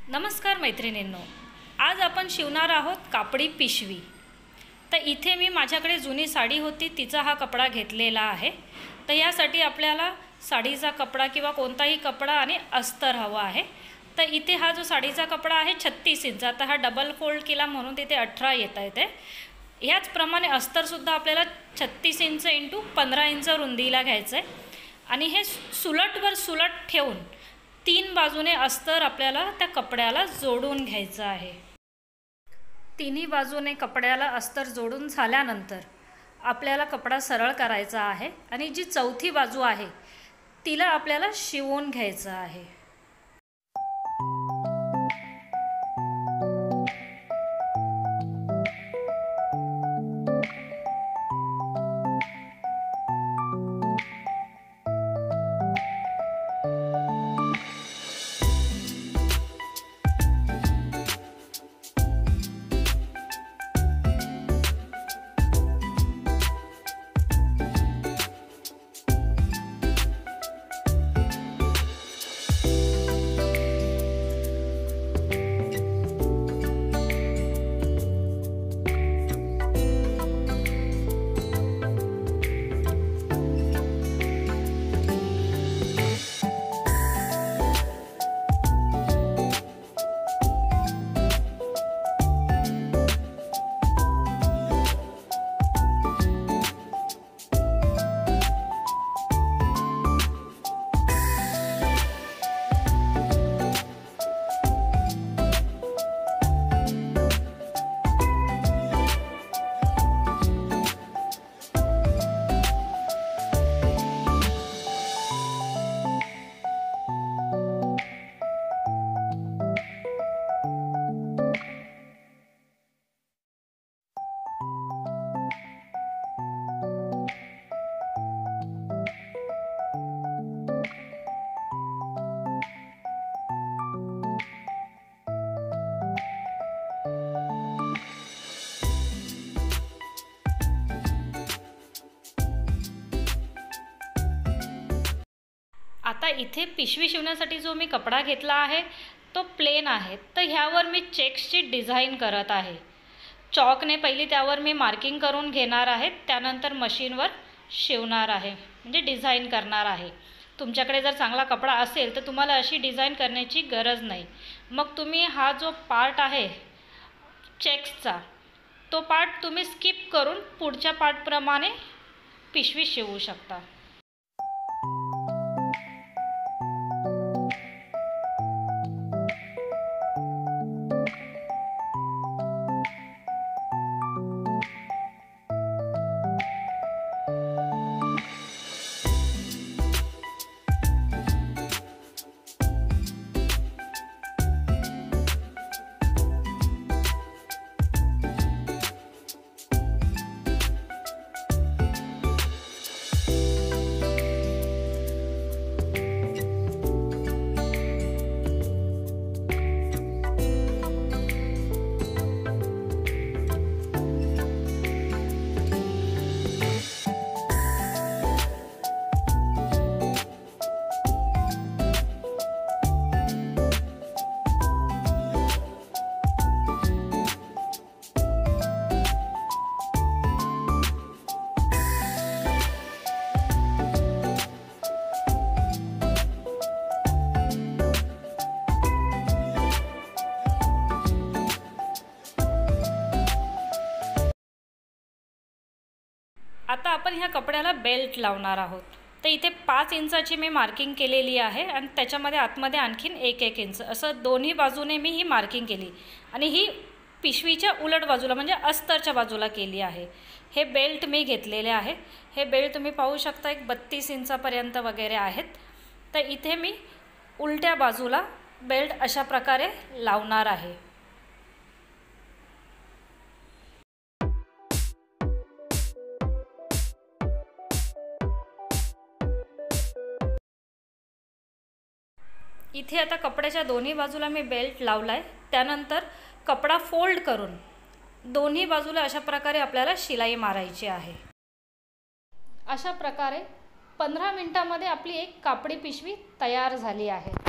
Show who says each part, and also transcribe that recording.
Speaker 1: नमस्कार मैत्रिणींनो, आज आपण शिवणार आहोत कापडी पिशवी। तर इथे मी माझ्याकडे जुनी साडी होती तिचा हा कपडा घेतलेला आहे। तर यासाठी आपल्याला साडीचा कपडा किंवा कोणताही कपडा आणि अस्तर हवा आहे। तर इथे हा जो साडीचा कपडा आहे 36 इंच, आता हा डबल फोल्ड केला म्हणून तिथे 18 येत आहे। ते याचप्रमाणे अस्तरसुद्धा आपल्याला 36 इंच × 15 इंच रुंदीला घ्यायचं आहे आणि हे सुलटवर सुलट ठेवून 3 बाजूने अस्तर आपल्याला त्या कपड्याला जोडून घ्यायचं आहे। तिन्ही बाजूने कपड्याला अस्तर जोडून झाल्यानंतर आपल्याला कपडा सरळ करायचा आहे आणि जी चौथी बाजू आहे तिला आपल्याला शिवून घ्यायचं आहे। आता इथे पिशवी शिवण्यासाठी जो मी कपडा घेतला आहे तो प्लेन आहे। तर ह्यावर मी चेक्सची डिझाइन करत आहे। चॉकने पहिली त्यावर मी मार्किंग करून घेणार आहे, त्यानंतर मशीनवर शिवणार आहे, म्हणजे डिझाइन करणार आहे। तुमच्याकडे जर चांगला कपडा असेल तर तुम्हाला अशी डिझाइन करण्याची गरज नाही। मग तुम्ही हा जो पार्ट आहे चेक्सचा तो पार्ट तुम्ही स्किप करून पुढच्या पार्टप्रमाणे पिशवी शिवू शकता। आता आपण ह्या कपड्याला बेल्ट लावणार आहोत। तर इथे 5 इंचाची मी मार्किंग केलेली आहे आणि त्याच्यामध्ये आतमध्ये आणखीन 1-1 इंच असं दोन्ही बाजूने मी ही मार्किंग केली आणि ही पिशवीच्या उलट बाजूला म्हणजे अस्तरच्या बाजूला केली आहे। हे बेल्ट मी घेतलेले आहे। हे बेल्ट तुम्ही पाहू शकता एक 32 इंचापर्यंत वगैरे आहेत। तर इथे मी उलट्या बाजूला बेल्ट अशा प्रकारे लावणार आहे। इथे आता कपड्याच्या दोन्ही बाजूला मी बेल्ट लावलाय। त्यानंतर कपडा फोल्ड करून दोन्ही बाजूला अशा प्रकारे आपल्याला शिलाई मारायची आहे। अशा प्रकारे 15 मिनिटांमध्ये आपली एक कापडी पिशवी तयार झाली आहे।